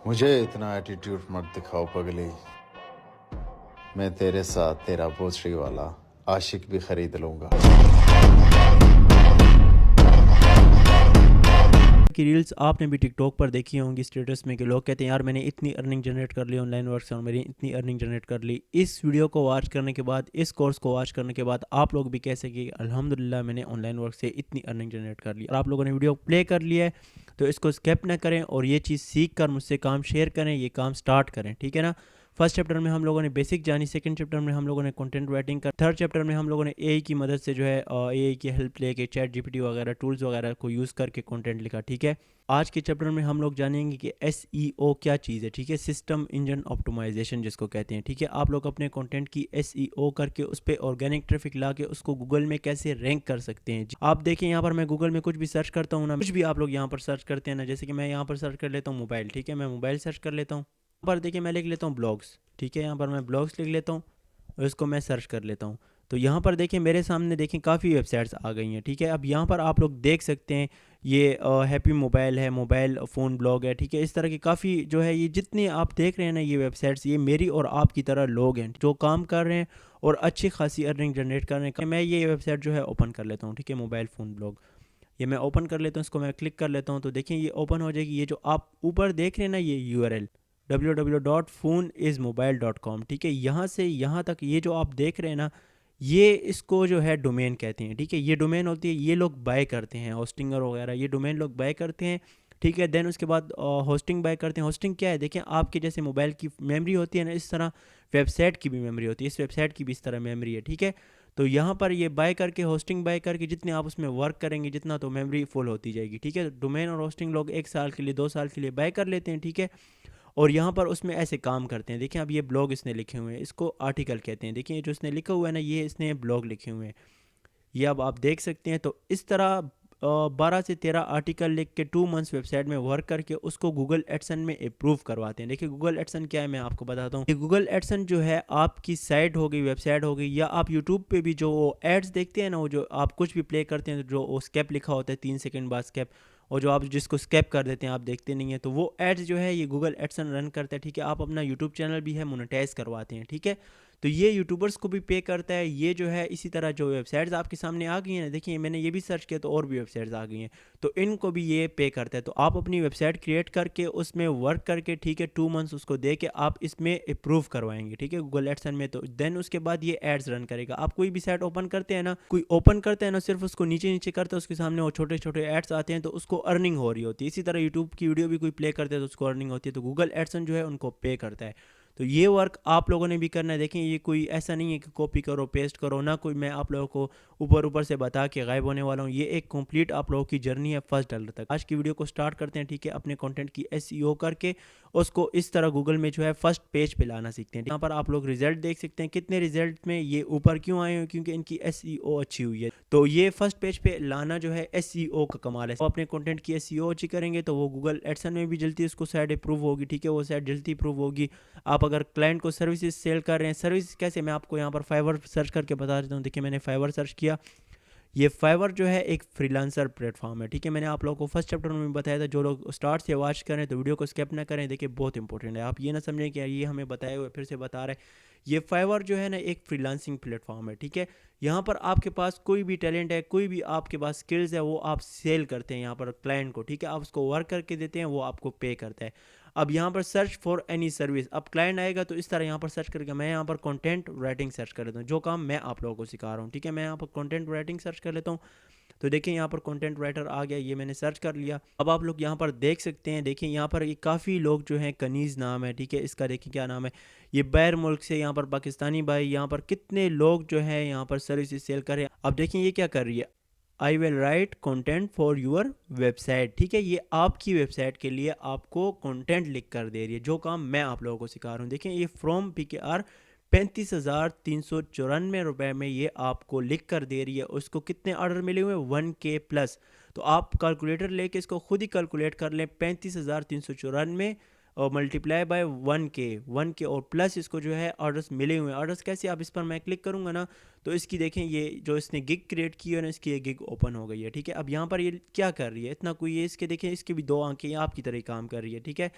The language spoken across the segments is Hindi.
मुझे इतना एटीट्यूड मत दिखाओ पगली। मैं तेरे साथ तेरा पोछड़ी वाला आशिक भी खरीद लूंगा। की रील्स आपने भी टिकटॉक पर देखी होंगी स्टेटस में कि लोग कहते हैं यार मैंने इतनी अर्निंग जनरेट कर ली ऑनलाइन वर्क से और मेरी इतनी अर्निंग जनरेट कर ली। इस वीडियो को वॉच करने के बाद, इस कोर्स को वॉच करने के बाद आप लोग भी कह सकें अल्हम्दुलिल्लाह मैंने ऑनलाइन वर्क से इतनी अर्निंग जनरेट कर ली। और आप लोगों ने वीडियो प्ले कर लिया है तो इसको स्किप ना करें और ये चीज़ सीख कर मुझसे काम शेयर करें, ये काम स्टार्ट करें, ठीक है ना। फर्स्ट चैप्टर में हम लोगों ने बेसिक जानी, सेकंड चैप्टर में हम लोगों ने कंटेंट राइटिंग का, थर्ड चैप्टर में हम लोगों ने एआई की मदद से जो है एआई की हेल्प लेके चैट जीपीटी वगैरह टूल्स वगैरह को यूज़ करके कंटेंट लिखा, ठीक है। आज के चैप्टर में हम लोग जानेंगे कि एसईओ क्या चीज़ है, ठीक है। सिस्टम इंजन ऑप्टिमाइजेशन जिसको कहते हैं, ठीक है। आप लोग अपने कंटेंट की एसईओ करके उस पर ऑर्गेनिक ट्रैफिक ला के उसको गूगल में कैसे रैंक कर सकते हैं। आप देखें यहाँ पर मैं गूगल में कुछ भी सर्च करता हूँ ना, कुछ भी आप लोग यहाँ पर सर्च करते हैं ना, जैसे कि मैं यहाँ पर सर्च कर लेता हूँ मोबाइल, ठीक है। मैं मोबाइल सर्च कर लेता हूँ। यहाँ पर देखिए मैं लिख लेता हूँ ब्लॉग्स, ठीक है। यहाँ पर मैं ब्लॉग्स लिख लेता हूँ और इसको मैं सर्च कर लेता हूँ। तो यहाँ पर देखें मेरे सामने देखें काफ़ी वेबसाइट्स आ गई हैं, ठीक है। अब यहाँ पर आप लोग देख सकते हैं ये हैप्पी मोबाइल है, मोबाइल फ़ोन ब्लॉग है, ठीक है। इस तरह की काफ़ी जो है ये जितने आप देख रहे हैं ना ये वेबसाइट्स, ये मेरी और आपकी तरह लोग हैं जो काम कर रहे हैं और अच्छी खासी अर्निंग जनरेट कर रहे हैं। मैं ये वेबसाइट जो है ओपन कर लेता हूँ, ठीक है। मोबाइल फ़ोन ब्लॉग ये मैं ओपन कर लेता हूँ, इसको मैं क्लिक कर लेता हूँ तो देखिए ये ओपन हो जाएगी। ये जो आप ऊपर देख रहे हैं ना ये URL www.phoneismobile.com, ठीक है। यहाँ से यहाँ तक ये जो आप देख रहे हैं ना ये इसको जो है डोमेन कहते हैं, ठीक है। ये डोमेन होती है, ये लोग बाय करते हैं, होस्टिंगर वगैरह ये डोमेन लोग बाय करते हैं, ठीक है। देन उसके बाद होस्टिंग बाय करते हैं। होस्टिंग क्या है, देखें आपके जैसे मोबाइल की मेमोरी होती है ना, इस तरह वेबसाइट की भी मेमोरी होती है, इस वेबसाइट की भी इस तरह मेमोरी है, ठीक है। तो यहाँ पर ये बाय करके, होस्टिंग बाय करके जितने आप उसमें वर्क करेंगे जितना तो मेमोरी फुल होती जाएगी, ठीक है। डोमेन और होस्टिंग लोग 1 साल के लिए 2 साल के लिए बाय कर लेते हैं, ठीक है। और यहाँ पर उसमें ऐसे काम करते हैं। देखिए अब ये ब्लॉग इसने लिखे हुए हैं, इसको आर्टिकल कहते हैं। देखिए जो इसने लिखा हुआ है ना ये इसने ब्लॉग लिखे हुए हैं, ये अब आप देख सकते हैं। तो इस तरह 12 से 13 आर्टिकल लिख के 2 मंथ्स वेबसाइट में वर्क करके उसको गूगल एडसन में अप्रूव करवाते हैं। देखिए गूगल एडसन क्या है मैं आपको बताता हूँ। गूगल एडसन जो है आपकी साइट हो गई, वेबसाइट हो गई, या आप यूट्यूब पे भी जो एड्स देखते हैं ना, वो जो आप कुछ भी प्ले करते हैं जो वो स्केप लिखा होता है 3 सेकंड बाद स्केप, और जो आप जिसको स्केप कर देते हैं आप देखते नहीं हैं, तो वो एड्स जो है ये गूगल एडसन रन करता है, ठीक है। आप अपना यूट्यूब चैनल भी है मोनेटाइज करवाते हैं, ठीक है। तो ये यूट्यूबर्स को भी पे करता है। ये जो है इसी तरह जो वेबसाइट्स आपके सामने आ गई हैं, देखिए मैंने ये भी सर्च किया तो और भी वेबसाइट्स आ गई हैं, तो इनको भी ये पे करता है। तो आप अपनी वेबसाइट क्रिएट करके उसमें वर्क करके, ठीक है, 2 मंथ्स उसको दे के आप इसमें अप्रूव करवाएंगे, ठीक है, गूगल एडसन में। तो देन उसके बाद ये एड्स रन करेगा। आप कोई भी साइट ओपन करते हैं ना, कोई ओपन करते हैं ना, सिर्फ उसको नीचे नीचे करते हैं, उसके सामने वो छोटे छोटे एड्स आते हैं तो उसको अर्निंग हो रही होती है। इसी तरह यूट्यूब की वीडियो भी कोई प्ले करते हैं तो उसको अर्निंग होती है, तो गूगल एडसन जो है उनको पे करता है। तो ये वर्क आप लोगों ने भी करना है। देखें ये कोई ऐसा नहीं है कि कॉपी करो पेस्ट करो ना, कोई मैं आप लोगों को ऊपर ऊपर से बता के गायब होने वाला हूँ। ये एक कंप्लीट आप लोगों की जर्नी है $1 तक। आज की वीडियो को स्टार्ट करते हैं, ठीक है। अपने कंटेंट की एसईओ करके उसको इस तरह गूगल में जो है फर्स्ट पेज पे लाना सीखते हैं। यहाँ पर आप लोग रिजल्ट देख सकते हैं कितने रिजल्ट में ये ऊपर क्यों आए हैं, क्योंकि इनकी एसईओ अच्छी हुई है। तो ये फर्स्ट पेज पे लाना जो है एसईओ का कमाल है। तो अपने कंटेंट की एसईओ अच्छी करेंगे तो वो गूगल एडसन में भी जल्दी उसको साइट अप्रूव होगी, ठीक है। वो साइट जल्दी अप्रूव होगी। आप अगर क्लाइंट को सर्विसेज सेल कर रहे हैं, सर्विस कैसे, मैं आपको यहाँ पर फाइवर सर्च करके बता देता हूँ। देखिए मैंने फाइवर सर्च किया, ये फाइवर जो है एक फ्रीलांसर प्लेटफॉर्म है, ठीक है। मैंने आप लोगों को फर्स्ट चैप्टर में बताया था, जो लोग स्टार्ट से वॉच करें तो वीडियो को स्किप ना करें। देखिए बहुत इंपॉर्टेंट है, आप ये ना समझें कि ये हमें बताए हुए फिर से बता रहे हैं। ये फाइवर जो है ना एक फ्रीलांसिंग प्लेटफॉर्म है, ठीक है। यहाँ पर आपके पास कोई भी टैलेंट है, कोई भी आपके पास स्किल्स है, वो आप सेल करते हैं यहाँ पर क्लाइंट को, ठीक है। आप उसको वर्क करके देते हैं, वो आपको पे करता है। अब यहाँ पर सर्च फॉर एनी सर्विस, अब क्लाइंट आएगा तो इस तरह यहाँ पर सर्च करेगा। मैं यहाँ पर कंटेंट राइटिंग सर्च कर लेता हूँ, जो काम मैं आप लोगों को सिखा रहा हूँ, ठीक है। मैं यहाँ पर कंटेंट राइटिंग सर्च कर लेता हूँ। तो देखिए यहाँ पर कंटेंट राइटर आ गया, ये मैंने सर्च कर लिया। अब आप लोग यहाँ पर देख सकते हैं, देखिए यहाँ पर ये काफ़ी लोग जो हैं, कनीज़ नाम है, ठीक है। इसका देखिए क्या नाम है, ये बैर मुल्क से यहाँ पर पाकिस्तानी भाई, यहाँ पर कितने लोग जो है यहाँ पर सर्विस सेल कर रहे हैं। अब देखिए ये क्या कर रही है, I will write content for your website, ठीक है। ये आपकी वेबसाइट के लिए आपको कंटेंट लिख कर दे रही है, जो काम मैं आप लोगों को सिखा रहा हूँ। देखिए ये फ्रॉम PKR 35,394 में ये आपको लिख कर दे रही है। उसको कितने ऑर्डर मिले हुए, 1K प्लस। तो आप कैलकुलेटर लेके इसको खुद ही कैलकुलेट कर लें, 35,394 मल्टीप्लाई बाय 1K और प्लस इसको जो है ऑर्डर्स मिले हुए हैं। ऑर्डर्स कैसे, आप इस पर मैं क्लिक करूँगा ना तो इसकी देखें ये जो इसने गिग क्रिएट की है ना, इसकी ये गिग ओपन हो गई है, ठीक है। अब यहाँ पर ये क्या कर रही है, इतना कोई है इसके, देखें इसके भी 2 आंखें आपकी तरह ही काम कर रही है, ठीक है।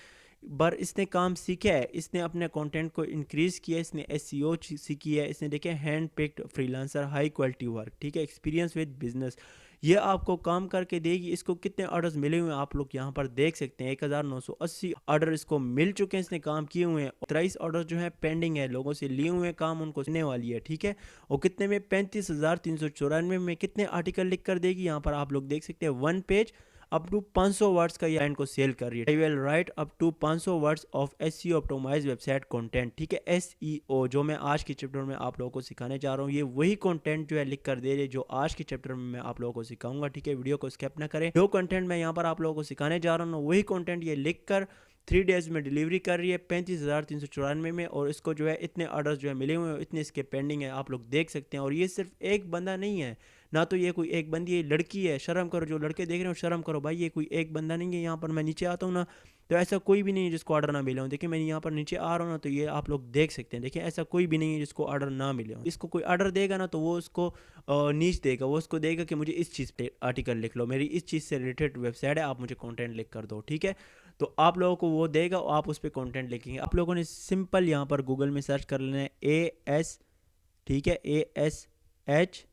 पर इसने काम सीखा है, इसने अपने कंटेंट को इंक्रीज़ किया, इसने एसईओ सीखी है, इसने देखे hand picked freelancer high quality work, ठीक है, एक्सपीरियंस विद बिजनेस, ये आपको काम करके देगी। इसको कितने ऑर्डर्स मिले हुए हैं आप लोग यहाँ पर देख सकते हैं, 1980 ऑर्डर इसको मिल चुके हैं, इसने काम किए हुए हैं। 23 ऑर्डर जो है पेंडिंग है, लोगों से लिए हुए काम उनको सुनने वाली है, ठीक है। और कितने में, 35,394 में कितने आर्टिकल लिख कर देगी, यहाँ पर आप लोग देख सकते हैं 1 पेज अप टू 500 वर्ड्स का ये ब्रांड को सेल कर रही है। I will write up to 500 words of SEO optimize website content, ठीक है। एसईओ जो मैं आज के चैप्टर में आप लोगों को सिखाने जा रहा हूँ, ये वही कंटेंट जो है लिख कर दे रही है जो आज के चैप्टर में मैं आप लोगों को सिखाऊंगा, ठीक है। वीडियो को स्किप ना करें, जो कंटेंट मैं यहाँ पर आप लोगों को सिखाने जा रहा हूँ वही कंटेंट ये लिख कर 3 डेज में डिलीवरी कर रही है 35,394 में। और इसको जो है इतने ऑर्डर्स जो है मिले हुए हैं, इतने इसके पेंडिंग है, आप लोग देख सकते हैं। और ये सिर्फ एक बंदा नहीं है ना, तो ये कोई एक बंदी, ये लड़की है, शर्म करो जो लड़के देख रहे हो, शर्म करो भाई, ये कोई एक बंदा नहीं है। यहाँ पर मैं नीचे आता हूँ ना तो ऐसा कोई भी नहीं है जिसको ऑर्डर ना मिले हो। देखिए मैं यहाँ पर नीचे आ रहा हूँ ना तो ये आप लोग देख सकते हैं, देखिए ऐसा कोई भी नहीं है जिसको ऑर्डर ना मिले हो। इसको कोई ऑर्डर देगा ना तो वो उसको नीच देगा, वो उसको देगा कि मुझे इस चीज़ पे आर्टिकल लिख लो, मेरी इस चीज़ से रिलेटेड वेबसाइट है, आप मुझे कंटेंट लिख कर दो, ठीक है। तो आप लोगों को वो देगा और आप उस पर कंटेंट लिखेंगे। आप लोगों ने सिंपल यहाँ पर गूगल में सर्च कर लेना है AS, ठीक है, ASHERF,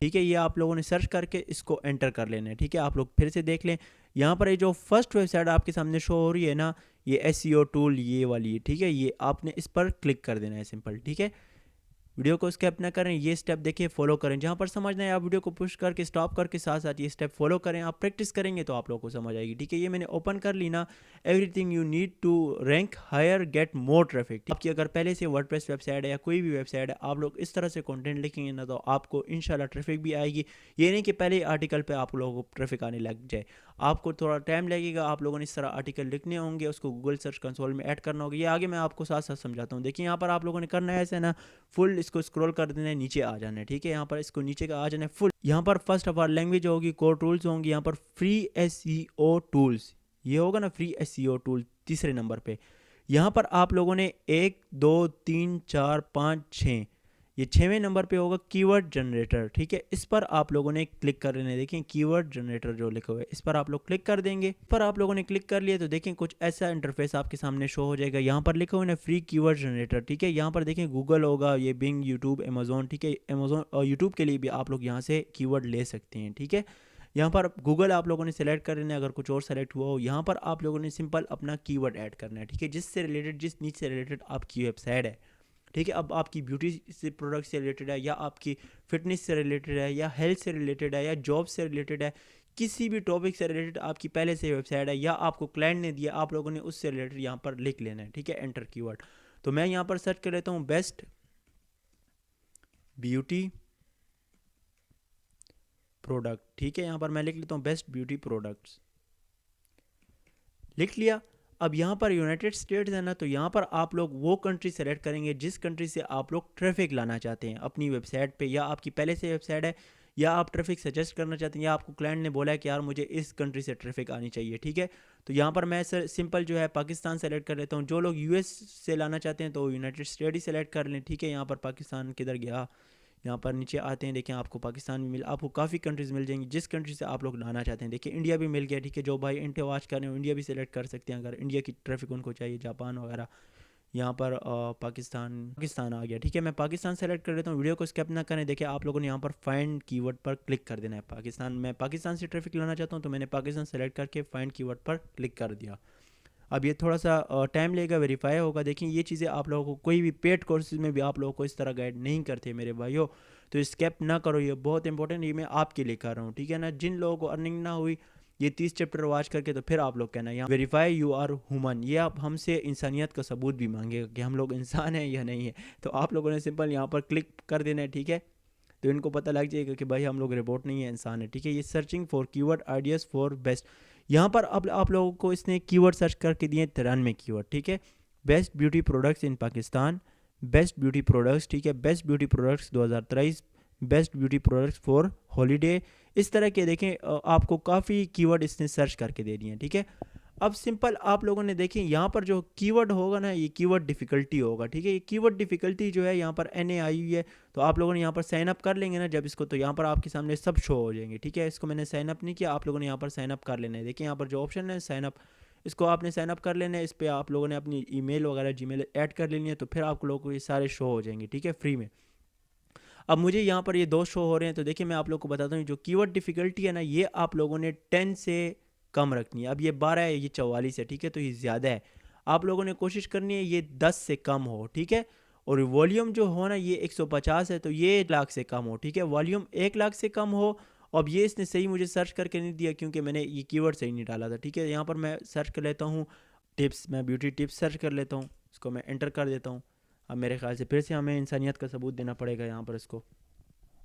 ठीक है। ये आप लोगों ने सर्च करके इसको एंटर कर लेना है, ठीक है। आप लोग फिर से देख लें, यहाँ पर ये जो फर्स्ट वेबसाइट आपके सामने शो हो रही है ना, ये एसईओ टूल ये वाली है, ठीक है। ये आपने इस पर क्लिक कर देना है सिंपल, ठीक है। वीडियो को स्किप ना करें, ये स्टेप देखिए फॉलो करें, जहाँ पर समझना है आप वीडियो को पुश करके स्टॉप करके साथ साथ ये स्टेप फॉलो करें, आप प्रैक्टिस करेंगे तो आप लोगों को समझ आएगी, ठीक है। ये मैंने ओपन कर ली ना, everything you need to rank higher get more traffic. आपकी अगर पहले से वर्डप्रेस वेबसाइट है या कोई भी वेबसाइट है, आप लोग इस तरह से कंटेंट लिखेंगे ना तो आपको इंशाल्लाह ट्रैफिक भी आएगी। ये नहीं कि पहले आर्टिकल पर आप लोगों को ट्रैफिक आने लग जाए, आपको थोड़ा टाइम लगेगा। आप लोगों ने इस तरह आर्टिकल लिखने होंगे, उसको गूगल सर्च कंसोल में ऐड करना होगा। ये आगे मैं आपको साथ साथ समझाता हूँ। देखिए यहाँ पर आप लोगों ने करना है ऐसा ना, फुल इसको स्क्रॉल कर देना है, नीचे आ जाना है, ठीक है। यहाँ पर इसको नीचे का आ जाना है फुल। यहाँ पर फर्स्ट ऑफ ऑल लैंग्वेज होगी, कोर टूल्स होंगी, यहाँ पर फ्री एसईओ टूल्स ये होगा ना, फ्री एसईओ टूल तीसरे नंबर पे। यहाँ पर आप लोगों ने 1 2 3 4 5 6, ये 6वें नंबर पे होगा कीवर्ड जनरेटर, ठीक है। इस पर आप लोगों ने क्लिक कर लेना है, देखें कीवर्ड जनरेटर जो लिखा हुआ है, इस पर आप लोग क्लिक कर देंगे। इस पर आप लोगों ने क्लिक कर लिया तो देखें कुछ ऐसा इंटरफेस आपके सामने शो हो जाएगा। यहाँ पर लिखा हुआ है फ्री कीवर्ड जनरेटर, ठीक है। यहाँ पर देखें गूगल होगा, ये बिंग, यूट्यूब, अमेजोन, ठीक है। अमेजोन और यूट्यूब के लिए भी आप लोग यहाँ से कीवर्ड ले सकते हैं, ठीक है। यहाँ पर गूगल आप लोगों ने सेलेक्ट कर लेना है, अगर कुछ और सेलेक्ट हुआ हो। यहाँ पर आप लोगों ने सिंपल अपना कीवर्ड ऐड करना है, ठीक है, जिससे रिलेटेड, जिस नीच से रिलेटेड आपकी वेबसाइट है, ठीक है। अब आपकी ब्यूटी से प्रोडक्ट से रिलेटेड है, या आपकी फिटनेस से रिलेटेड है, या हेल्थ से रिलेटेड है, या जॉब से रिलेटेड है, किसी भी टॉपिक से रिलेटेड आपकी पहले से वेबसाइट है, या आपको क्लाइंट ने दिया, आप लोगों ने उससे रिलेटेड यहाँ पर लिख लेना है, ठीक है। एंटर कीवर्ड, तो मैं यहाँ पर सर्च कर लेता हूँ बेस्ट ब्यूटी प्रोडक्ट, ठीक है। यहाँ पर मैं लिख लेता हूँ बेस्ट ब्यूटी प्रोडक्ट्स, लिख लिया। अब यहाँ पर यूनाइटेड स्टेट्स है ना, तो यहाँ पर आप लोग वो कंट्री सेलेक्ट करेंगे जिस कंट्री से आप लोग ट्रैफिक लाना चाहते हैं अपनी वेबसाइट पे, या आपकी पहले से वेबसाइट है, या आप ट्रैफिक सजेस्ट करना चाहते हैं, या आपको क्लाइंट ने बोला है कि यार मुझे इस कंट्री से ट्रैफिक आनी चाहिए, ठीक है। तो यहाँ पर मैं सर सिंपल जो है पाकिस्तान सेलेक्ट कर लेता हूँ। जो लोग यूएस से लाना चाहते हैं तो यूनाइटेड स्टेट ही सेलेक्ट कर लें, ठीक है। यहाँ पर पाकिस्तान किधर गया, यहाँ पर नीचे आते हैं, देखें आपको पाकिस्तान भी मिल, आपको काफ़ी कंट्रीज़ मिल जाएंगी जिस कंट्री से आप लोग लाना चाहते हैं। देखिए इंडिया भी मिल गया, ठीक है। जो भाई इंडिया वॉच कर रहे हो इंडिया भी सिलेक्ट कर सकते हैं अगर इंडिया की ट्रैफिक उनको चाहिए, जापान वगैरह। यहाँ पर पाकिस्तान आ गया, ठीक है। मैं पाकिस्तान सेलेक्ट कर लेता हूँ, वीडियो को स्किप ना करें। देखिए आप लोगों ने यहाँ पर फाइंड कीवर्ड पर क्लिक कर देना है पाकिस्तान। मैं पाकिस्तान से ट्रैफिक लाना चाहता हूँ तो मैंने पाकिस्तान सेलेक्ट करके फाइंड कीवर्ड पर क्लिक कर दिया। अब ये थोड़ा सा टाइम लेगा, वेरीफाई होगा। देखिए ये चीज़ें आप लोगों को कोई भी पेड कोर्सेज में भी आप लोगों को इस तरह गाइड नहीं करते मेरे भाइयों, तो स्किप ना करो, ये बहुत इंपॉर्टेंट, ये मैं आपके लिए कर रहा हूँ, ठीक है ना। जिन लोगों को अर्निंग ना हुई ये 30 चैप्टर वॉच करके, तो फिर आप लोग कहना यहाँ वेरीफाई यू आर ह्यूमन, ये आप हमसे इंसानियत का सबूत भी मांगेगा कि हम लोग इंसान हैं या नहीं है। तो आप लोगों ने सिंपल यहाँ पर क्लिक कर देना है, ठीक है। तो इनको पता लग जाएगा कि भाई हम लोग रिपोर्ट नहीं है, इंसान है, ठीक है। ये searching for keyword ideas for best, यहाँ पर अब आप लोगों को इसने कीवर्ड सर्च करके दिए 93 कीवर्ड, ठीक है। Best beauty products in Pakistan, best beauty products, ठीक है। Best beauty products 2023, best beauty products for holiday इस तरह के देखें आपको काफ़ी कीवर्ड इसने सर्च करके दे दिए हैं, ठीक है। अब सिंपल आप लोगों ने देखें यहाँ पर जो कीवर्ड होगा ना, ये कीवर्ड डिफ़िकल्टी होगा, ठीक है। ये कीवर्ड डिफ़िकल्टी जो है यहाँ पर NA आई हुई है, तो आप लोगों ने यहाँ पर साइन अप कर लेंगे ना जब इसको, तो यहाँ पर आपके सामने सब शो हो जाएंगे, ठीक है। इसको मैंने साइन अप नहीं किया, आप लोगों ने यहाँ पर साइन अप कर लेना है। देखिए यहाँ पर जो ऑप्शन है साइन अप, इसको आपने साइन अप कर लेना है। इस पर आप लोगों ने अपनी ईमेल वगैरह जीमेल ऐड कर लेनी है, तो फिर आप लोगों को ये सारे शो हो जाएंगे, ठीक है, फ्री में। अब मुझे यहाँ पर ये 2 शो हो रहे हैं, तो देखिए मैं आप लोग को बताता हूँ, जो कीवर्ड डिफ़िकल्टी है ना, ये आप लोगों ने 10 से कम रखनी है। अब ये 12 है, ये 44 है, ठीक है, तो ये ज़्यादा है। आप लोगों ने कोशिश करनी है ये 10 से कम हो, ठीक है। और वॉल्यूम जो हो ना, ये 150 है, तो ये 1 लाख से कम हो, ठीक है। वॉल्यूम 1 लाख से कम हो। अब ये इसने सही मुझे सर्च करके नहीं दिया, क्योंकि मैंने ये कीवर्ड सही नहीं डाला था, ठीक है। यहाँ पर मैं सर्च कर लेता हूँ टिप्स, मैं ब्यूटी टिप्स सर्च कर लेता हूँ, इसको मैं एंटर कर देता हूँ। अब मेरे ख्याल से फिर से हमें इंसानियत का सबूत देना पड़ेगा यहाँ पर इसको।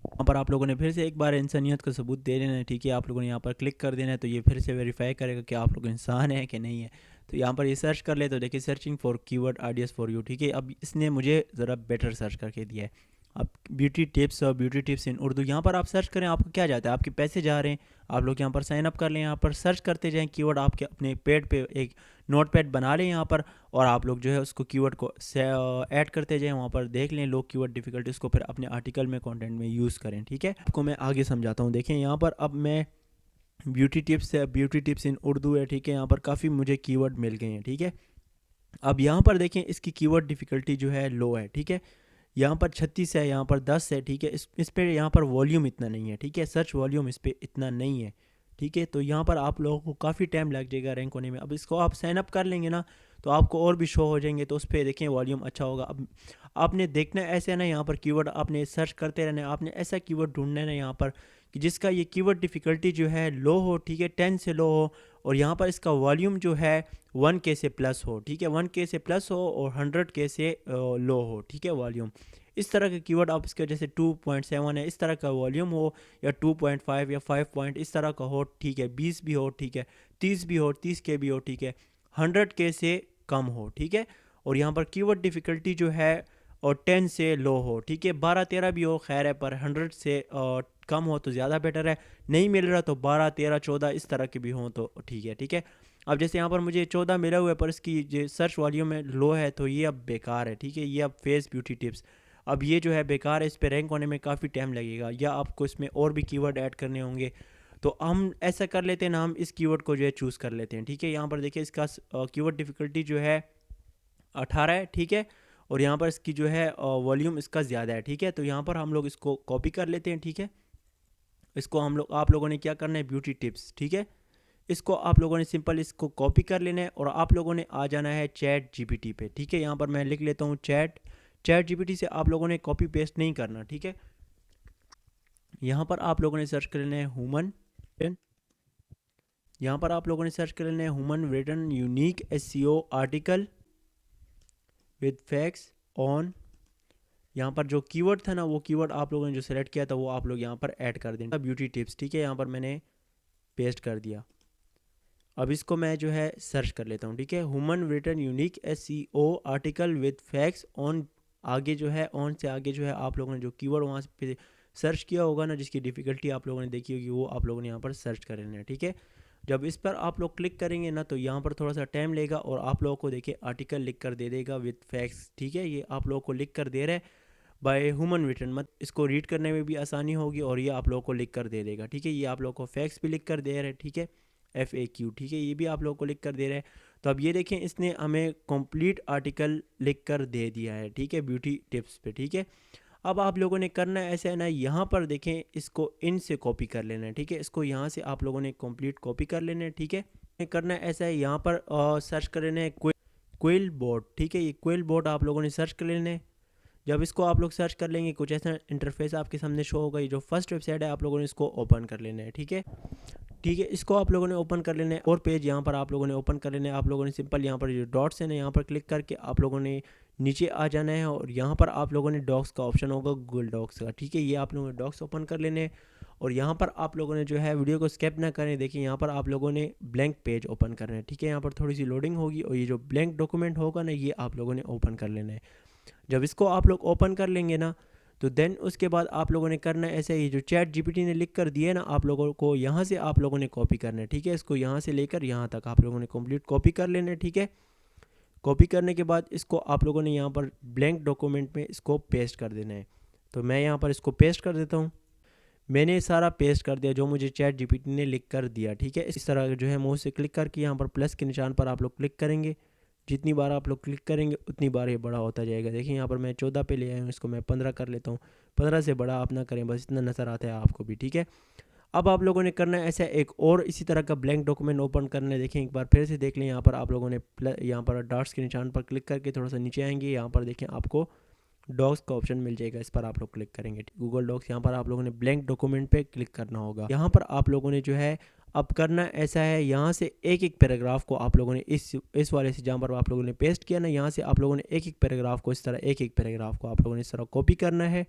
यहाँ पर आप लोगों ने फिर से एक बार इंसानियत का सबूत दे देना है, ठीक है। आप लोगों ने यहाँ पर क्लिक कर देना है, तो ये फिर से वेरीफाई करेगा कि आप लोग इंसान हैं कि नहीं है। तो यहाँ पर ये सर्च कर ले, तो देखिए searching for keyword ideas for you, ठीक है। अब इसने मुझे ज़रा बेटर सर्च करके दिया है। अब ब्यूटी टिप्स और ब्यूटी टिप्स इन उर्दू, यहाँ पर आप सर्च करें, आपको क्या जाता है, आपके पैसे जा रहे हैं। आप लोग यहाँ पर साइन अप कर लें, यहाँ पर सर्च करते जाएँ कीवर्ड, आपके अपने पेड पे एक नोट पैड बना लें यहाँ पर, और आप लोग जो है उसको कीवर्ड को ऐड करते जाएं, वहाँ पर देख लें लोग कीवर्ड डिफ़िकल्टी, उसको फिर अपने आर्टिकल में कंटेंट में यूज़ करें, ठीक है। आपको मैं आगे समझाता हूँ। देखें यहाँ पर अब मैं ब्यूटी टिप्स है, ब्यूटी टिप्स इन उर्दू है, ठीक है। यहाँ पर काफ़ी मुझे कीवर्ड मिल गए हैं, ठीक है। अब यहाँ पर देखें इसकी कीवर्ड डिफ़िकल्टी जो है लो है, ठीक है। यहाँ पर 36 है, यहाँ पर 10 है, ठीक है। इस पर यहाँ पर वॉल्यूम इतना नहीं है, ठीक है। सर्च वॉल्यूम इस पर इतना नहीं है, ठीक है। तो यहाँ पर आप लोगों को काफ़ी टाइम लग जाएगा रैंक होने में। अब इसको आप साइन अप कर लेंगे ना, तो आपको और भी शो हो जाएंगे, तो उस पर देखें वॉल्यूम अच्छा होगा। अब आपने देखना ऐसे है ना, यहाँ पर कीवर्ड आपने सर्च करते रहना है, आपने ऐसा कीवर्ड ढूंढना है ना यहाँ पर कि जिसका ये कीवर्ड डिफ़िकल्टी जो है लो हो, ठीक है, 10 से लो हो, और यहाँ पर इसका वॉल्यूम जो है 1K से प्लस हो, ठीक है, 1K से प्लस हो और 100K से लो हो, ठीक है, वॉल्यूम। इस तरह के कीवर्ड आप इसके जैसे 2.7 है, इस तरह का वॉल्यूम हो, या 2.5 या 5 पॉइंट इस तरह का हो, ठीक है, 20 भी हो, ठीक है, 30 भी हो, 30K भी हो, ठीक है, 100K से कम हो, ठीक है। और यहाँ पर कीवर्ड डिफ़िकल्टी जो है और 10 से लो हो, ठीक है, 12-13 भी हो खैर है, पर 100 से कम हो तो ज़्यादा बेटर है। नहीं मिल रहा तो 12, 13, 14 इस तरह के भी हों तो ठीक है, ठीक है। अब जैसे यहाँ पर मुझे 14 मिला हुआ है, पर इसकी जो सर्च वॉल्यूम है लो है, तो ये अब बेकार है, ठीक है। ये अब फेस ब्यूटी टिप्स, अब ये जो है बेकार है, इस पर रैंक होने में काफ़ी टाइम लगेगा, या आपको इसमें और भी कीवर्ड ऐड करने होंगे। तो हम ऐसा कर लेते हैं ना, हम इस कीवर्ड को जो है चूज़ कर लेते हैं, ठीक है। यहाँ पर देखिए इसका कीवर्ड डिफ़िकल्टी जो है 18 है, ठीक है। और यहाँ पर इसकी जो है वॉल्यूम इसका ज़्यादा है, ठीक है। तो यहाँ पर हम लोग इसको कॉपी कर लेते हैं, ठीक है। इसको आप लोगों ने क्या करना है, ब्यूटी टिप्स, ठीक है। इसको आप लोगों ने सिंपल इसको कॉपी कर लेना है, और आप लोगों ने आ जाना है चैट जीपीटी पे, ठीक है। यहाँ पर मैं लिख लेता हूँ चैट जीपीटी से आप लोगों ने कॉपी पेस्ट नहीं करना, ठीक है। यहाँ पर आप लोगों ने सर्च कर लेना है ह्यूमन, यहाँ पर आप लोगों ने सर्च कर लेना है human written unique SEO article with facts on. यहाँ पर जो कीवर्ड था ना, वो कीवर्ड आप लोगों ने जो सेलेक्ट किया था वो आप लोग यहाँ पर ऐड कर देना, ब्यूटी टिप्स, ठीक है। यहाँ पर मैंने पेस्ट कर दिया। अब इसको मैं जो है सर्च कर लेता हूँ, ठीक है। Human written unique SEO article with facts on, आगे जो है ऑन से आगे जो है आप लोगों ने जो कीवर्ड वहाँ पे सर्च किया होगा ना, जिसकी डिफ़िकल्टी आप लोगों ने देखी होगी, वो आप लोगों ने यहाँ पर सर्च कर लेना है, ठीक है। जब इस पर आप लोग क्लिक करेंगे ना, तो यहाँ पर थोड़ा सा टाइम लेगा, और आप लोगों को देखिए आर्टिकल लिख कर दे देगा विद फैक्ट्स, ठीक है। ये आप लोगों को लिख कर दे रहा है बाय ह्यूमन रिटन, मत इसको रीड करने में भी आसानी होगी, और ये आप लोगों को लिख कर दे देगा, ठीक है। ये आप लोगों को फैक्ट्स भी लिख कर दे रहा है, ठीक है, FAQ, ठीक है, ये भी आप लोगों को लिख कर दे रहा है। तो अब ये देखें इसने हमें कंप्लीट आर्टिकल लिख कर दे दिया है, ठीक है, ब्यूटी टिप्स पे, ठीक है। अब आप लोगों ने करना है ऐसा है ना, यहाँ पर देखें इसको इन से कॉपी कर लेना है, ठीक है। इसको यहाँ से आप लोगों ने कंप्लीट कॉपी कर लेना है, ठीक है। करना है ऐसा है, यहाँ पर सर्च कर लेना है क्विल बोर्ड, ठीक है। ये क्विल बोर्ड आप लोगों ने सर्च कर लेना है। जब इसको आप लोग सर्च कर लेंगे, कुछ ऐसा इंटरफेस आपके सामने शो होगा। ये जो फर्स्ट वेबसाइट है आप लोगों ने इसको ओपन कर लेना है, ठीक है, ठीक है। इसको आप लोगों ने ओपन कर लेना है, और पेज यहाँ पर आप लोगों ने ओपन कर लेना है। आप लोगों ने सिंपल यहाँ पर जो डॉट्स है ना, यहाँ पर क्लिक करके आप लोगों ने नीचे आ जाना है, और यहाँ पर आप लोगों ने डॉक्स का ऑप्शन होगा, गूगल डॉक्स का, ठीक है। ये आप लोगों ने डॉक्स ओपन कर लेने हैं, और यहाँ पर आप लोगों ने जो है वीडियो को स्किप ना करें, देखिए यहाँ पर आप लोगों ने ब्लैंक पेज ओपन करना है, ठीक है। यहाँ पर थोड़ी सी लोडिंग होगी, और ये जो ब्लैंक डॉक्यूमेंट होगा ना, ये आप लोगों ने ओपन कर लेना है। जब इसको आप लोग ओपन कर लेंगे ना, तो देन उसके बाद आप लोगों ने करना है ऐसे ही, जो चैट जीपीटी ने लिख कर दिया है ना आप लोगों को, यहाँ से आप लोगों ने कॉपी करना है, ठीक है। इसको यहाँ से लेकर यहाँ तक आप लोगों ने कंप्लीट कॉपी कर लेना है, ठीक है। कॉपी करने के बाद इसको आप लोगों ने यहाँ पर ब्लैंक डॉक्यूमेंट में इसको पेस्ट कर देना है। तो मैं यहाँ पर इसको पेस्ट कर देता हूँ। मैंने सारा पेस्ट कर दिया जो मुझे चैट जीपीटी ने लिख कर दिया, ठीक है। इस तरह जो है माउस से क्लिक करके यहाँ पर प्लस के निशान पर आप लोग क्लिक करेंगे। जितनी बार आप लोग क्लिक करेंगे उतनी बार ये बड़ा होता जाएगा। देखिए यहाँ पर मैं 14 पे ले आया हूँ, इसको मैं 15 कर लेता हूँ। 15 से बड़ा आप ना करें, बस इतना नज़र आता है आपको भी, ठीक है। अब आप लोगों ने करना है ऐसा एक और इसी तरह का ब्लैंक डॉक्यूमेंट ओपन करना है। देखें एक बार फिर से देख लें, यहाँ पर आप लोगों ने यहाँ पर डॉट्स के निशान पर क्लिक करके थोड़ा सा नीचे आएंगे। यहाँ पर देखें आपको डॉक्स का ऑप्शन मिल जाएगा, इस पर आप लोग क्लिक करेंगे, गूगल डॉक्स। यहाँ पर आप लोगों ने ब्लैंक डॉक्यूमेंट पे क्लिक करना होगा। यहाँ पर आप लोगों ने जो है अब करना ऐसा है, यहाँ से एक एक पैराग्राफ को आप लोगों ने इस वाले से जहाँ पर आप लोगों ने पेस्ट किया ना, यहाँ से आप लोगों ने एक एक पैराग्राफ को इस तरह एक एक पैराग्राफ को आप लोगों ने इस तरह कॉपी करना है,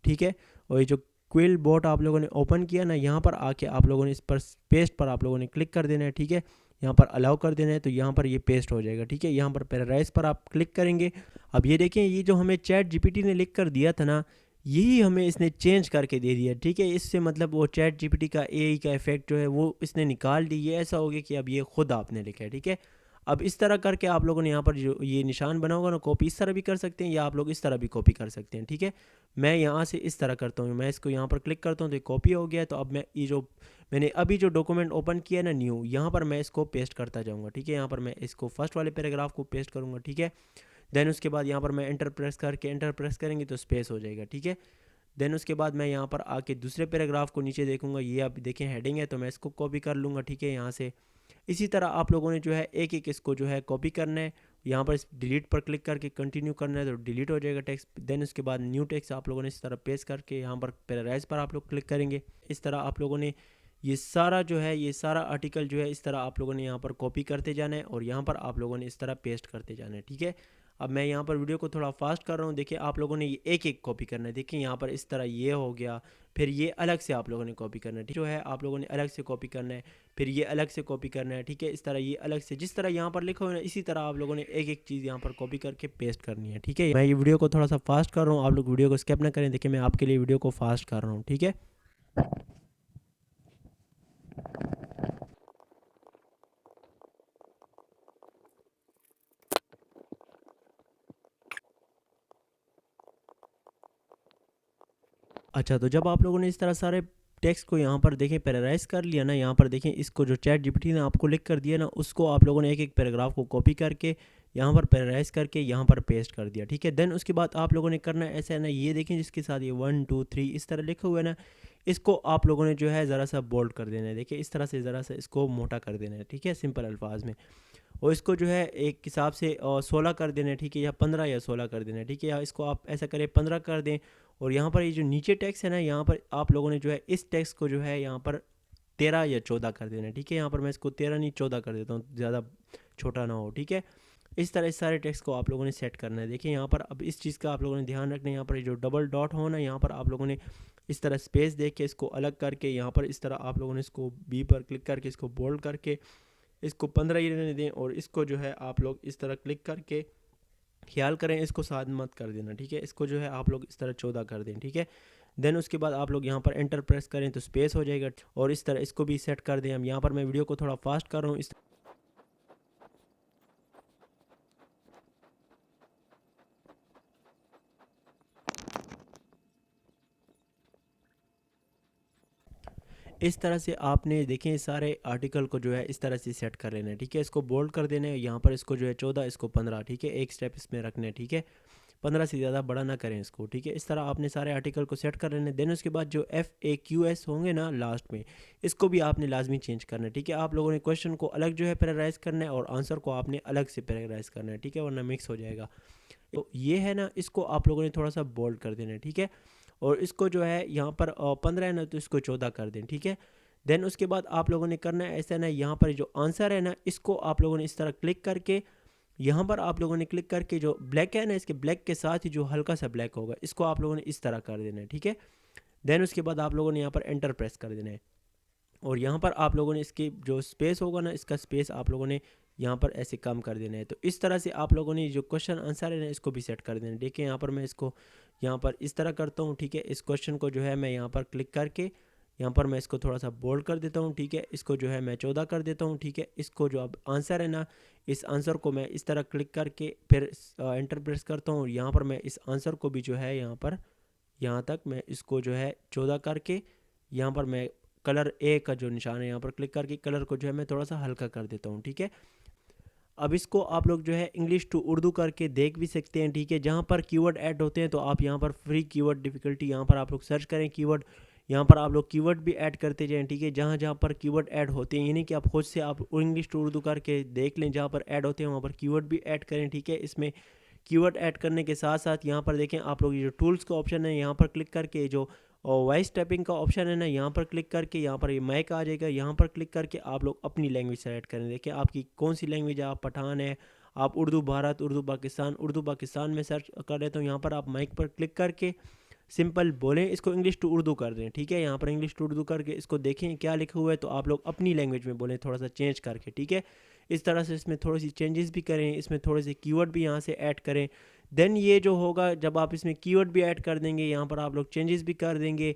ठीक है। और ये जो क्विल बोट आप लोगों ने ओपन किया ना, यहाँ पर आके आप लोगों ने इस पर पेस्ट पर आप लोगों ने क्लिक कर देना है, ठीक है। यहाँ पर अलाउ कर देना है, तो यहाँ पर ये पेस्ट हो जाएगा, ठीक है। यहाँ पर पैराराइज पर आप क्लिक करेंगे। अब ये देखें, ये जो हमें चैट जीपीटी ने लिख कर दिया था ना, यही हमें इसने चेंज करके दे दिया, ठीक है। इससे मतलब वो चैट जीपीटी का एआई का इफेक्ट जो है वो इसने निकाल दी। ये ऐसा हो गया कि अब ये खुद आपने लिखा है, ठीक है। अब इस तरह करके आप लोगों ने यहाँ पर जो ये निशान बना होगा ना, कॉपी इस तरह भी कर सकते हैं या आप लोग इस तरह भी कॉपी कर सकते हैं, ठीक है। मैं यहाँ से इस तरह करता हूँ, मैं इसको यहाँ पर क्लिक करता हूँ तो ये कॉपी हो गया है। तो अब मैं ये जो मैंने अभी जो डॉक्यूमेंट ओपन किया ना न्यू, यहाँ पर मैं इसको पेस्ट करता जाऊँगा, ठीक है। यहाँ पर मैं इसको फर्स्ट वाले पैराग्राफ को पेस्ट करूँगा, ठीक है। देन उसके बाद यहाँ पर मैं एंटर प्रेस करके एंटर प्रेस करेंगे तो स्पेस हो जाएगा, ठीक है। देन उसके बाद मैं यहाँ पर आके दूसरे पैराग्राफ को नीचे देखूंगा, ये आप देखें हेडिंग है, तो मैं इसको कॉपी कर लूँगा, ठीक है, यहाँ से। इसी तरह आप लोगों ने जो है एक एक इसको जो है कॉपी करना है। यहाँ पर डिलीट पर क्लिक करके कंटिन्यू करना है तो डिलीट हो जाएगा टेक्स्ट। देन उसके बाद न्यू टेक्स्ट आप लोगों ने इस तरह पेस्ट करके यहाँ पर पैराराइज पर आप लोग क्लिक करेंगे। इस तरह आप लोगों ने ये सारा जो है ये सारा आर्टिकल जो है इस तरह आप लोगों ने यहाँ पर कॉपी करते जाना है और यहाँ पर आप लोगों ने इस तरह पेस्ट करते जाना है, ठीक है। अब मैं यहाँ पर वीडियो को थोड़ा फास्ट कर रहा हूँ। देखिए आप लोगों ने ये एक एक कॉपी करना है। देखिए यहाँ पर इस तरह ये हो गया, फिर ये अलग से आप लोगों ने कॉपी करना है, ठीक है। आप लोगों ने अलग से कॉपी करना है, फिर ये अलग से कॉपी करना है, ठीक है। इस तरह ये अलग से, जिस तरह यहाँ पर लिखा हुआ है ना, इसी तरह आप लोगों ने एक एक चीज़ यहाँ पर कॉपी करके पेस्ट करनी है, ठीक है। मैं ये वीडियो को थोड़ा सा फास्ट कर रहा हूँ, आप लोग वीडियो को स्किप ना करें। देखिए मैं आपके लिए वीडियो को फास्ट कर रहा हूँ, ठीक है। अच्छा, तो जब आप लोगों ने इस तरह सारे टेक्स्ट को यहाँ पर देखें पैराराइज कर लिया ना, यहाँ पर देखें इसको जो चैट जीपीटी ने आपको लिख कर दिया ना, उसको आप लोगों ने एक एक पैराग्राफ को कॉपी करके यहाँ पर पैराराइज करके यहाँ पर पेस्ट कर दिया, ठीक है। देन उसके बाद आप लोगों ने करना है ऐसा है ना, ये देखें जिसके साथ ये 1 2 3 इस तरह लिखा हुआ है ना, इसको आप लोगों ने जो है ज़रा सा बोल्ड कर देना है। देखिए इस तरह से ज़रा सा इसको मोटा कर देना है, ठीक है, सिंपल अल्फाज में। और इसको जो है एक हिसाब से 16 कर देना है, ठीक है, या 15 या 16 कर देना है, ठीक है। या इसको आप ऐसा करें 15 कर दें। और यहाँ पर ये जो नीचे टैक्स है ना, यहाँ पर आप लोगों ने जो है इस टैक्स को जो है यहाँ पर 13 या 14 कर देना है, ठीक है। यहाँ पर मैं इसको 13 नहीं 14 कर देता हूँ, ज़्यादा छोटा ना हो, ठीक है। इस तरह इस सारे टेक्स्ट को आप लोगों ने सेट करना है। देखिए यहाँ पर अब इस चीज़ का आप लोगों ने ध्यान रखना है, यहाँ पर जो डबल डॉट हो ना, यहाँ पर आप लोगों ने इस तरह स्पेस देख के इसको अलग करके यहाँ पर इस तरह आप लोगों ने इसको बी पर क्लिक करके इसको बोल्ड करके इसको 15 ही रहने दें। और इसको जो है आप लोग इस तरह क्लिक करके ख्याल करें, इसको साथ मत कर देना, ठीक है। इसको जो है आप लोग इस तरह 14 कर दें, ठीक है। देन उसके बाद आप लोग यहाँ पर एंटर प्रेस करें तो स्पेस हो जाएगा। और इस तरह इसको भी सेट कर दें हम। यहाँ पर मैं वीडियो को थोड़ा फास्ट कर रहा हूँ। इस तरह से आपने देखें सारे आर्टिकल को जो है इस तरह से सेट कर लेना है, ठीक है। इसको बोल्ड कर देना है, यहाँ पर इसको जो है 14, इसको 15, ठीक है। एक स्टेप इसमें रखना है, ठीक है। 15 से ज़्यादा बड़ा ना करें इसको, ठीक है। इस तरह आपने सारे आर्टिकल को सेट कर लेना है। देन उसके बाद जो FAQs होंगे ना लास्ट में, इसको भी आपने लाजमी चेंज करना है, ठीक है। आप लोगों ने क्वेश्चन को अलग जो है पैराग्राइज करना है और आंसर को आपने अलग से पैराग्राइज करना है, ठीक है, वरना मिक्स हो जाएगा। तो ये है ना, इसको आप लोगों ने थोड़ा सा बोल्ड कर देना है, ठीक है। और इसको जो है यहाँ पर 15 है ना, तो इसको 14 कर दें, ठीक है। देन उसके बाद आप लोगों ने करना है ऐसा ना, यहाँ पर जो आंसर है ना, इसको आप लोगों ने इस तरह क्लिक करके यहाँ पर आप लोगों ने क्लिक करके जो ब्लैक है ना, इसके ब्लैक के साथ ही जो हल्का सा ब्लैक होगा इसको आप लोगों ने इस तरह कर देना है, ठीक है। देन उसके बाद आप लोगों ने यहाँ पर एंटर प्रेस कर देना है। और यहाँ पर आप लोगों ने इसकी जो स्पेस होगा ना, इसका स्पेस आप लोगों ने यहाँ पर ऐसे कम कर देना है। तो इस तरह से आप लोगों ने जो क्वेश्चन आंसर है ना इसको भी सेट कर देना है। देखिए यहाँ पर मैं इसको यहाँ पर इस तरह करता हूँ, ठीक है। इस क्वेश्चन को जो है मैं यहाँ पर क्लिक करके यहाँ पर मैं इसको थोड़ा सा बोल्ड कर देता हूँ, ठीक है। इसको जो है मैं 14 कर देता हूँ, ठीक है। इसको जो अब आंसर है ना, इस आंसर को मैं इस तरह क्लिक करके फिर एंटर प्रेस करता हूँ और यहाँ पर मैं इस आंसर को भी जो है यहाँ पर यहाँ तक मैं इसको जो है 14 करके यहाँ पर मैं कलर ए का जो निशान है यहाँ पर क्लिक करके कलर को जो है मैं थोड़ा सा हल्का कर देता हूँ, ठीक है। अब इसको आप लोग जो है इंग्लिश टू उर्दू करके देख भी सकते हैं, ठीक है। जहाँ पर कीवर्ड ऐड होते हैं तो आप यहाँ पर फ्री कीवर्ड डिफ़िकल्टी यहाँ पर आप लोग सर्च करें कीवर्ड, यहाँ पर आप लोग कीवर्ड भी ऐड करते जाएं, ठीक है। जहाँ जहाँ पर कीवर्ड ऐड होते हैं यानी कि आप खुद से आप इंग्लिश टू उर्दू करके देख लें, जहाँ पर ऐड होते हैं वहाँ पर कीवर्ड भी ऐड करें, ठीक है। इसमें कीवर्ड ऐड करने के साथ साथ यहाँ पर देखें आप लोग ये जो टूल्स का ऑप्शन है यहाँ पर क्लिक करके जो वॉइस टाइपिंग का ऑप्शन है ना यहाँ पर क्लिक करके यहाँ पर ये माइक आ जाएगा, यहाँ पर क्लिक करके आप लोग अपनी लैंग्वेज सेलेक्ट करें। देखिए आपकी कौन सी लैंग्वेज है, आप पठान है, आप उर्दू भारत, उर्दू पाकिस्तान में सर्च कर रहे तो यहाँ पर आप माइक पर क्लिक करके सिंपल बोलें इसको इंग्लिश टू उर्दू कर दें, ठीक है। यहाँ पर इंग्लिश टू उर्दू करके इसको देखें क्या लिखा हुआ है तो आप लोग अपनी लैंग्वेज में बोलें थोड़ा सा चेंज करके, ठीक है। इस तरह से इसमें थोड़ी सी चेंजेस भी करें, इसमें थोड़े से कीवर्ड भी यहाँ से ऐड करें। देन ये जो होगा जब आप इसमें कीवर्ड भी ऐड कर देंगे, यहाँ पर आप लोग चेंजेस भी कर देंगे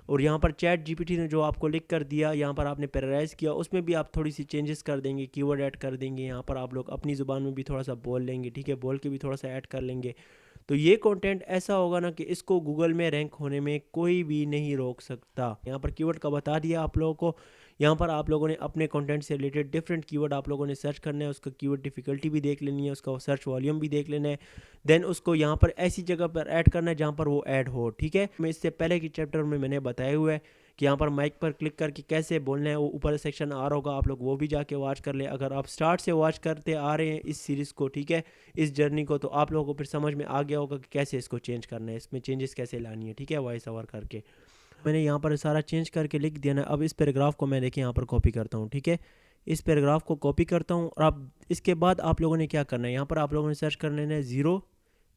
और यहाँ पर चैट जीपीटी ने जो आपको लिख कर दिया यहाँ पर आपने पैरालाइज किया उसमें भी आप थोड़ी सी चेंजेस कर देंगे, कीवर्ड ऐड कर देंगे। यहाँ पर आप लोग अपनी ज़ुबान में भी थोड़ा सा बोल लेंगे, ठीक है, बोल के भी थोड़ा सा ऐड कर लेंगे। तो ये कंटेंट ऐसा होगा ना कि इसको गूगल में रैंक होने में कोई भी नहीं रोक सकता। यहाँ पर कीवर्ड का बता दिया आप लोगों को। यहाँ पर आप लोगों ने अपने कंटेंट से रिलेटेड डिफरेंट कीवर्ड आप लोगों ने सर्च करना है, उसका कीवर्ड डिफ़िकल्टी भी देख लेनी है, उसका सर्च वॉल्यूम भी देख लेना है। देन उसको यहाँ पर ऐसी जगह पर ऐड करना है जहाँ पर वो ऐड हो, ठीक है। मैं इससे पहले के चैप्टर में मैंने बताया हुआ है कि यहाँ पर माइक पर क्लिक करके कैसे बोलना है, वो ऊपर सेक्शन आ रहा होगा, आप लोग वो भी जाके वॉच कर ले। अगर आप स्टार्ट से वॉच करते आ रहे हैं इस सीरीज़ को, ठीक है, इस जर्नी को, तो आप लोगों को फिर समझ में आ गया होगा कि कैसे इसको चेंज करना है, इसमें चेंजेस कैसे लानी है, ठीक है, वॉइस ओवर करके। मैंने यहाँ पर सारा चेंज करके लिख दिया ना। अब इस पैराग्राफ को मैं देखिए यहाँ पर कॉपी करता हूँ, ठीक है। इस पैराग्राफ को कॉपी करता हूँ और अब इसके बाद आप लोगों ने क्या करना है, यहाँ पर आप लोगों ने सर्च कर लेना है 0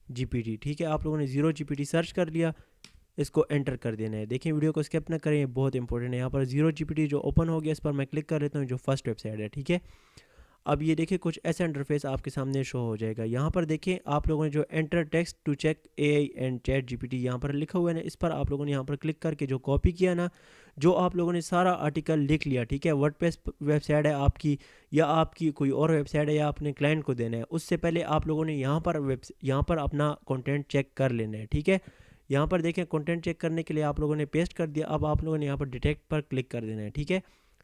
GPT, ठीक है। आप लोगों ने 0 GPT सर्च कर लिया, इसको एंटर कर देना है। देखिए वीडियो को स्किप ना करें, ये बहुत इंपॉर्टेंट है। यहाँ पर 0 GPT जो ओपन हो गया इस पर मैं क्लिक कर लेता हूँ, जो फर्स्ट वेबसाइट है, ठीक है। अब ये देखिए कुछ ऐसा इंटरफेस आपके सामने शो हो जाएगा। यहाँ पर देखिए आप लोगों ने जो enter text to check AI and chat GPT यहाँ पर लिखा हुआ है ना, इस पर आप लोगों ने यहाँ पर क्लिक करके जो कॉपी किया ना, जो आप लोगों ने सारा आर्टिकल लिख लिया, ठीक है। वर्डप्रेस वेबसाइट है आपकी या आपकी कोई और वेबसाइट है या अपने क्लाइंट को देना है, उससे पहले आप लोगों ने यहाँ पर अपना कंटेंट चेक कर लेना है, ठीक है। यहाँ पर देखें कंटेंट चेक करने के लिए आप लोगों ने पेस्ट कर दिया। अब आप लोगों ने यहाँ पर डिटेक्ट पर क्लिक कर देना है, ठीक है।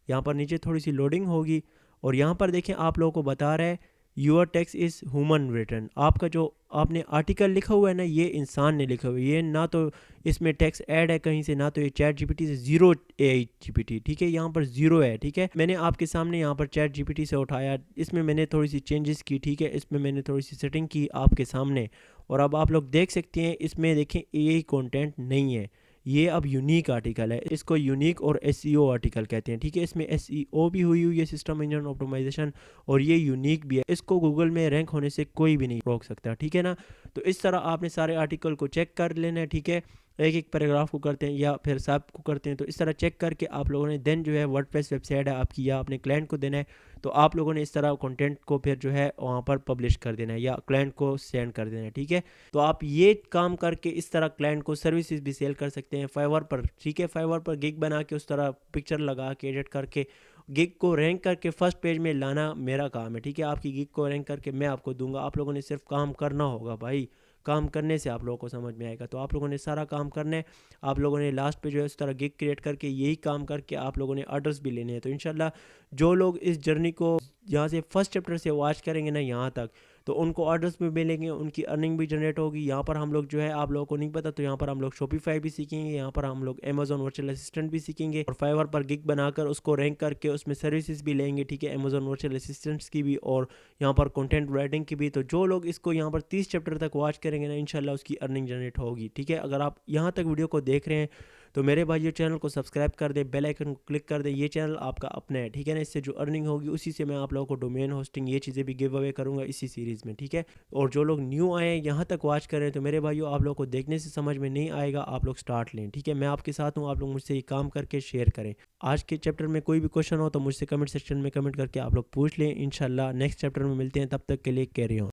यहाँ पर नीचे थोड़ी सी लोडिंग होगी और यहाँ पर देखें आप लोगों को बता रहा है your text is human written. आपका जो आपने आर्टिकल लिखा हुआ है ना, ये इंसान ने लिखा हुआ है, ये ना तो इसमें टेक्स्ट ऐड है कहीं से, ना तो ये चैट जीपीटी से 0 AI GPT, ठीक है। यहाँ पर 0 है, ठीक है। मैंने आपके सामने यहाँ पर चैट जीपीटी से उठाया, इसमें मैंने थोड़ी सी चेंजेस की, ठीक है, इसमें मैंने थोड़ी सी सेटिंग की आपके सामने और अब आप लोग देख सकते हैं इसमें देखें AI कंटेंट नहीं है, ये अब यूनिक आर्टिकल है। इसको यूनिक और SEO आर्टिकल कहते हैं, ठीक है। इसमें SEO भी हुई है, सिस्टम इंजन ऑप्टिमाइजेशन, और ये यूनिक भी है। इसको गूगल में रैंक होने से कोई भी नहीं रोक सकता, ठीक है ना। तो इस तरह आपने सारे आर्टिकल को चेक कर लेना है, ठीक है। एक एक पैराग्राफ को करते हैं या फिर सब को करते हैं, तो इस तरह चेक करके आप लोगों ने देन जो है वर्डप्रेस वेबसाइट है आपकी या अपने क्लाइंट को देना है, तो आप लोगों ने इस तरह कंटेंट को फिर जो है वहाँ पर पब्लिश कर देना है या क्लाइंट को सेंड कर देना है, ठीक है। तो आप ये काम करके इस तरह क्लाइंट को सर्विसेज भी सेल कर सकते हैं फाइवर पर, ठीक है। फाइवर पर गिग बना के उस तरह पिक्चर लगा के एडिट करके गिग को रैंक करके फर्स्ट पेज में लाना मेरा काम है, ठीक है। आपकी गिग को रैंक करके मैं आपको दूंगा, आप लोगों ने सिर्फ काम करना होगा भाई, काम करने से आप लोगों को समझ में आएगा। तो आप लोगों ने सारा काम करना है, आप लोगों ने लास्ट पे जो है उस तरह गिग क्रिएट करके यही काम करके आप लोगों ने ऑर्डर्स भी लेने हैं। तो इंशाल्लाह जो लोग इस जर्नी को यहाँ से फर्स्ट चैप्टर से वॉच करेंगे ना यहाँ तक, तो उनको ऑर्डर्स भी मिलेंगे, उनकी अर्निंग भी जनरेट होगी। यहाँ पर हम लोग जो है आप लोगों को नहीं पता तो यहाँ पर हम लोग शॉपिफाई भी सीखेंगे, यहाँ पर हम लोग अमेजोन वर्चुअल असिस्टेंट भी सीखेंगे और फाइवर पर गिग बनाकर उसको रैंक करके उसमें सर्विसेज भी लेंगे, ठीक है, अमेजोन वर्चुअल असिस्टेंट्स की भी और यहाँ पर कंटेंट राइटिंग की भी। तो जो लोग इसको यहाँ पर 30 चैप्टर तक वॉच करेंगे ना, इंशाल्लाह उसकी अर्निंग जनरेट होगी, ठीक है। अगर आप यहाँ तक वीडियो को देख रहे हैं तो मेरे भाइयों चैनल को सब्सक्राइब कर दे, बेल आइकन को क्लिक कर दे। ये चैनल आपका अपना है, ठीक है ना। इससे जो अर्निंग होगी उसी से मैं आप लोगों को डोमेन होस्टिंग ये चीज़ें भी गिव अवे करूँगा इसी सीरीज़ में, ठीक है। और जो लोग न्यू आए हैं यहाँ तक वॉच कर रहे हैं, तो मेरे भाइयों आप लोगों को देखने से समझ में नहीं आएगा, आप लोग स्टार्ट लें, ठीक है। मैं आपके साथ हूँ, आप लोग मुझसे ये काम करके शेयर करें। आज के चैप्टर में कोई भी क्वेश्चन हो तो मुझसे कमेंट सेक्शन में कमेंट करके आप लोग पूछ लें। इंशाल्लाह नेक्स्ट चैप्टर में मिलते हैं, तब तक के लिए कैरी ऑन।